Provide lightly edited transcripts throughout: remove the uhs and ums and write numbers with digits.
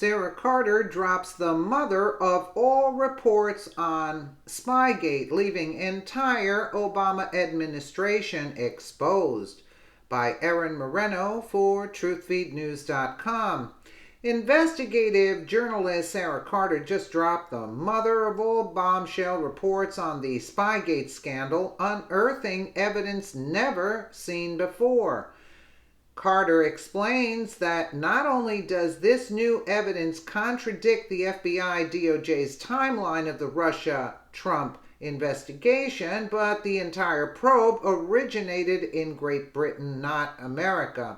Sarah Carter drops the mother of all reports on Spygate, leaving entire Obama administration exposed. By Erin Moreno for TruthFeedNews.com. Investigative journalist Sara Carter just dropped the mother of all bombshell reports on the Spygate scandal, unearthing evidence never seen before. Carter explains that not only does this new evidence contradict the FBI DOJ's timeline of the Russia-Trump investigation, but the entire probe originated in Great Britain, not America.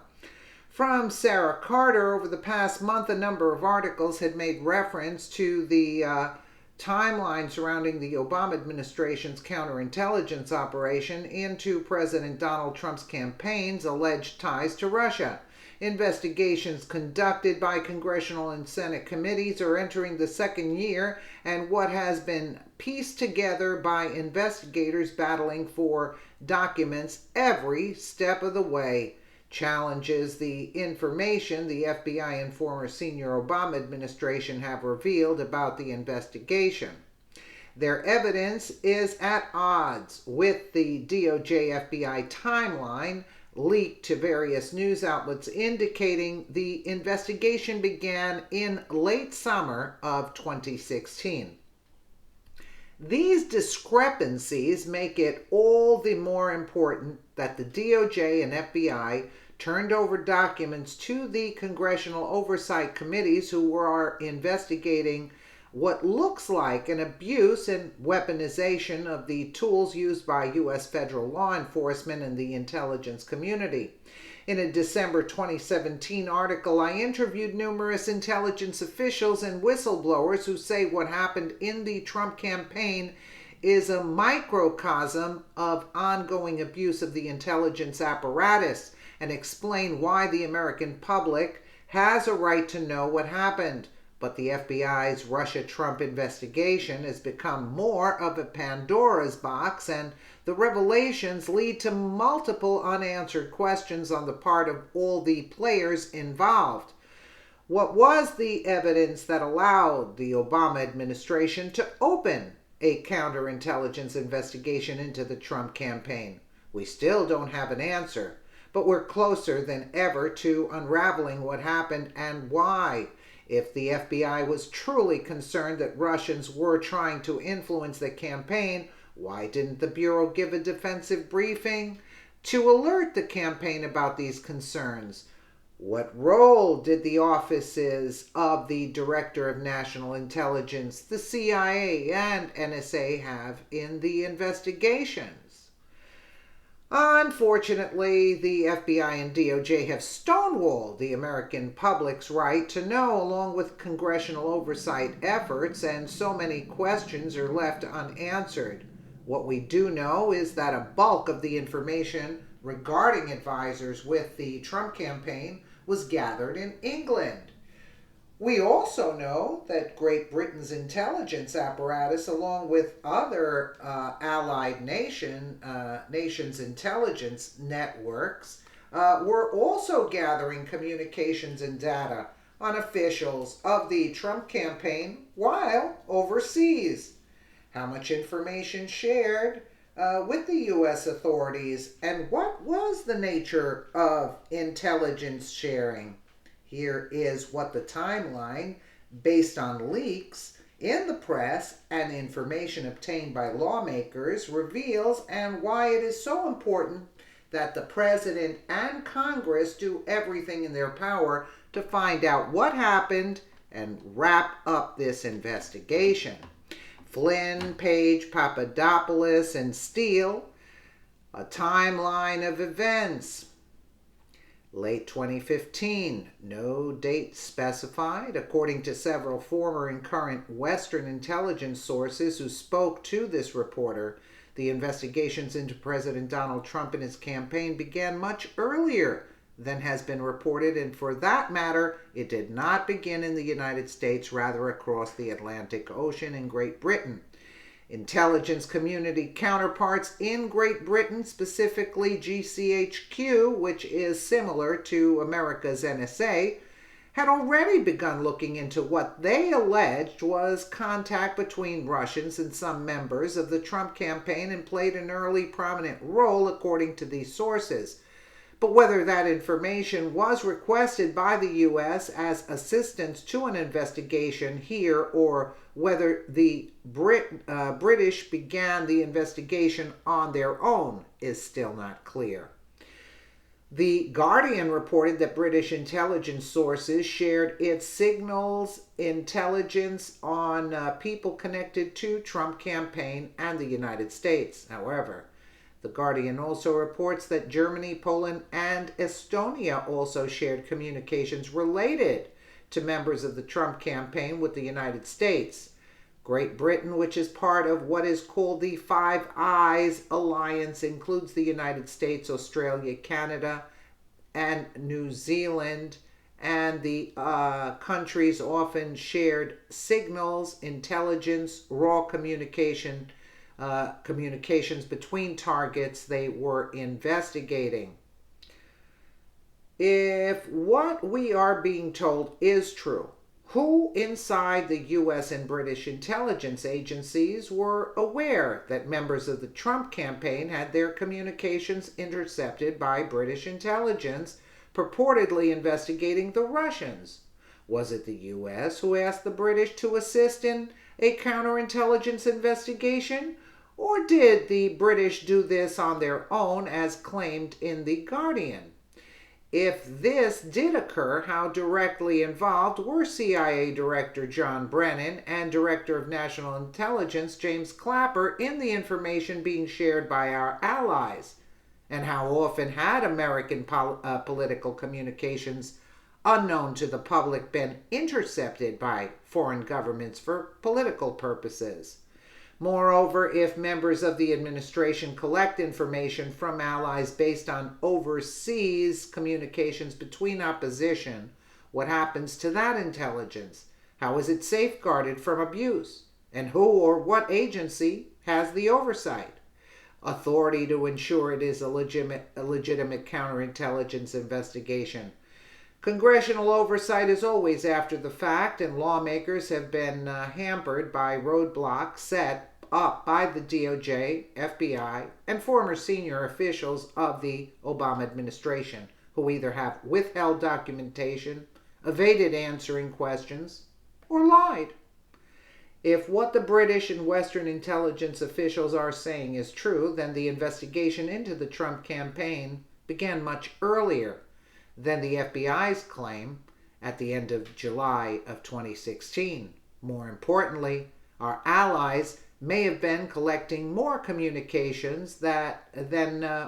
From Sara Carter, over the past month, a number of articles had made reference to the timeline surrounding the Obama administration's counterintelligence operation into President Donald Trump's campaign's alleged ties to Russia. Investigations conducted by congressional and Senate committees are entering the second year, and what has been pieced together by investigators battling for documents every step of the way challenges the information the FBI and former senior Obama administration have revealed about the investigation. Their evidence is at odds with the DOJ-FBI timeline leaked to various news outlets, indicating the investigation began in late summer of 2016. These discrepancies make it all the more important that the DOJ and FBI turned over documents to the congressional oversight committees who are investigating what looks like an abuse and weaponization of the tools used by U.S. federal law enforcement and the intelligence community. In a December 2017 article, I interviewed numerous intelligence officials and whistleblowers who say what happened in the Trump campaign is a microcosm of ongoing abuse of the intelligence apparatus, and explain why the American public has a right to know what happened. But the FBI's Russia-Trump investigation has become more of a Pandora's box, and the revelations lead to multiple unanswered questions on the part of all the players involved. What was the evidence that allowed the Obama administration to open a counterintelligence investigation into the Trump campaign? We still don't have an answer, but we're closer than ever to unraveling what happened and why. If the FBI was truly concerned that Russians were trying to influence the campaign, why didn't the Bureau give a defensive briefing to alert the campaign about these concerns? What role did the offices of the Director of National Intelligence, the CIA, and NSA have in the investigations? Unfortunately, the FBI and DOJ have stonewalled the American public's right to know, along with congressional oversight efforts, and so many questions are left unanswered. What we do know is that a bulk of the information regarding advisors with the Trump campaign was gathered in England. We also know that Great Britain's intelligence apparatus, along with other allied nations' intelligence networks, were also gathering communications and data on officials of the Trump campaign while overseas. How much information shared with the U.S. authorities, and what was the nature of intelligence sharing? Here is what the timeline, based on leaks in the press and information obtained by lawmakers, reveals, and why it is so important that the President and Congress do everything in their power to find out what happened and wrap up this investigation. Flynn, Page, Papadopoulos, and Steele, a timeline of events. Late 2015, no date specified, according to several former and current Western intelligence sources who spoke to this reporter. The investigations into President Donald Trump and his campaign began much earlier than has been reported, and for that matter, it did not begin in the United States, rather across the Atlantic Ocean in Great Britain. Intelligence community counterparts in Great Britain, specifically GCHQ, which is similar to America's NSA, had already begun looking into what they alleged was contact between Russians and some members of the Trump campaign and played an early prominent role, according to these sources. But whether that information was requested by the U.S. as assistance to an investigation here or whether the British began the investigation on their own is still not clear. The Guardian reported that British intelligence sources shared its signals intelligence on people connected to Trump campaign and the United States. However, the Guardian also reports that Germany, Poland, and Estonia also shared communications related to members of the Trump campaign with the United States. Great Britain, which is part of what is called the Five Eyes Alliance, includes the United States, Australia, Canada, and New Zealand, and the countries often shared signals, intelligence, raw communications between targets they were investigating. If what we are being told is true, who inside the U.S. and British intelligence agencies were aware that members of the Trump campaign had their communications intercepted by British intelligence, purportedly investigating the Russians? Was it the U.S. who asked the British to assist in a counterintelligence investigation? Or did the British do this on their own, as claimed in The Guardian? If this did occur, how directly involved were CIA Director John Brennan and Director of National Intelligence James Clapper in the information being shared by our allies? And how often had American political communications unknown to the public been intercepted by foreign governments for political purposes? Moreover, if members of the administration collect information from allies based on overseas communications between opposition, what happens to that intelligence? How is it safeguarded from abuse? And who or what agency has the oversight? Authority to ensure it is a legitimate counterintelligence investigation. Congressional oversight is always after the fact, and lawmakers have been hampered by roadblocks set up by the DOJ, FBI, and former senior officials of the Obama administration, who either have withheld documentation, evaded answering questions, or lied. If what the British and Western intelligence officials are saying is true, then the investigation into the Trump campaign began much earlier than the FBI's claim at the end of July of 2016. More importantly, our allies may have been collecting more communications than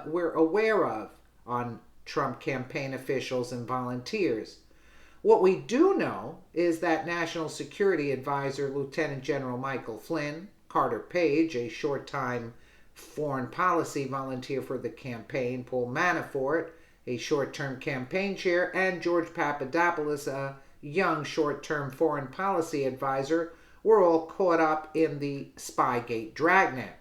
we're aware of on Trump campaign officials and volunteers. What we do know is that National Security Advisor Lieutenant General Michael Flynn, Carter Page, a short-time foreign policy volunteer for the campaign, Paul Manafort, a short-term campaign chair, and George Papadopoulos, a young short-term foreign policy advisor, were all caught up in the Spygate dragnet.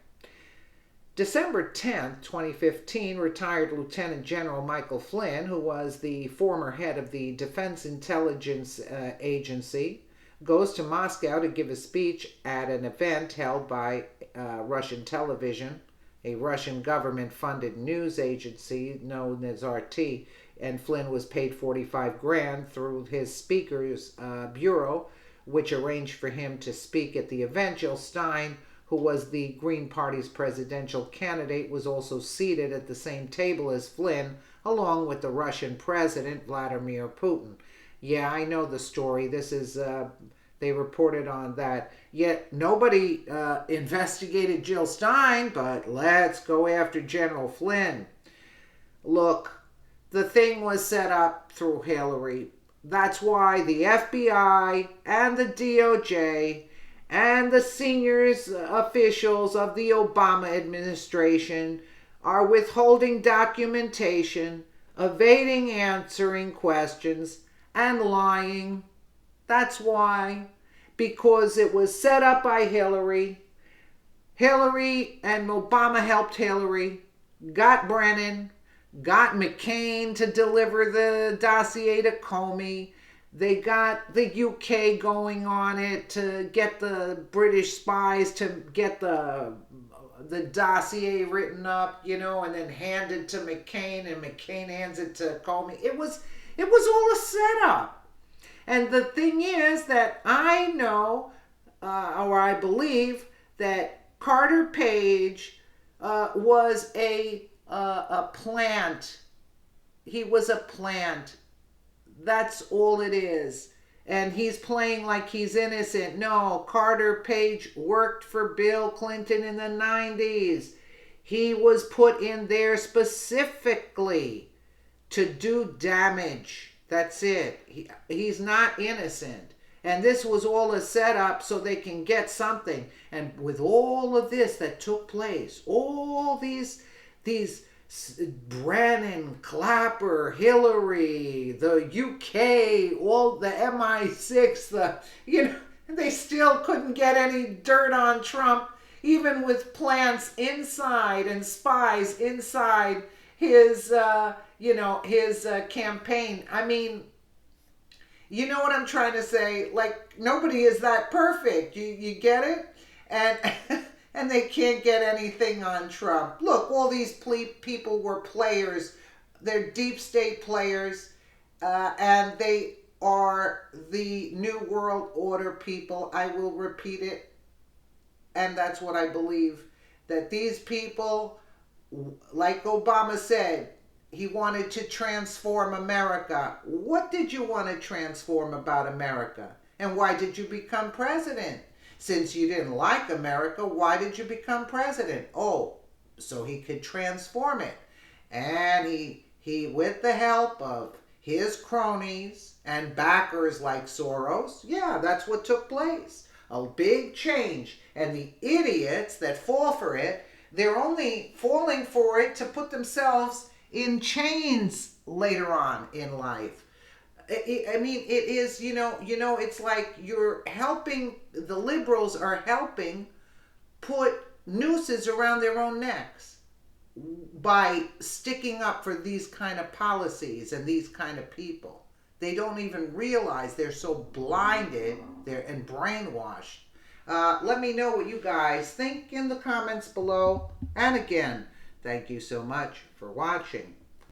December 10, 2015, retired Lieutenant General Michael Flynn, who was the former head of the Defense Intelligence Agency, goes to Moscow to give a speech at an event held by Russian television, a Russian government-funded news agency known as RT, and Flynn was paid $45,000 through his speaker's bureau, which arranged for him to speak at the event. Jill Stein, who was the Green Party's presidential candidate, was also seated at the same table as Flynn, along with the Russian president, Vladimir Putin. Yeah, I know the story. This is, they reported on that. Yet nobody investigated Jill Stein, but let's go after General Flynn. Look, the thing was set up through Hillary. That's why the FBI and the DOJ and the senior officials of the Obama administration are withholding documentation, evading answering questions, and lying. That's why. Because it was set up by Hillary. Hillary and Obama helped Hillary, got Brennan, got McCain to deliver the dossier to Comey, They got the UK going on it to get the British spies to get the dossier written up, and then handed to McCain, and McCain hands it to Comey. It was all a setup. And the thing is that I know, or I believe, that Carter Page was a plant. He was a plant. That's all it is. And he's playing like he's innocent. No, Carter Page worked for Bill Clinton in the 90s. He was put in there specifically to do damage. That's it. He's not innocent. And this was all a setup so they can get something. And with all of this that took place, all these Brennan, Clapper, Hillary, the UK, all the MI6, they still couldn't get any dirt on Trump, even with plants inside and spies inside his, his campaign. I mean, you know what I'm trying to say? Like, nobody is that perfect. You get it? And and they can't get anything on Trump. Look, all these people were players. They're deep state players, and they are the New World Order people. I will repeat it, and that's what I believe, that these people, like Obama said, he wanted to transform America. What did you want to transform about America? And why did you become president? Since you didn't like America, why did you become president? Oh, so he could transform it. And he with the help of his cronies and backers like Soros, yeah, that's what took place. A big change. And the idiots that fall for it, they're only falling for it to put themselves in chains later on in life. I mean, it is, it's like you're helping, the liberals are helping put nooses around their own necks by sticking up for these kind of policies and these kind of people. They don't even realize they're so blinded and brainwashed. Let me know what you guys think in the comments below. And again, thank you so much for watching.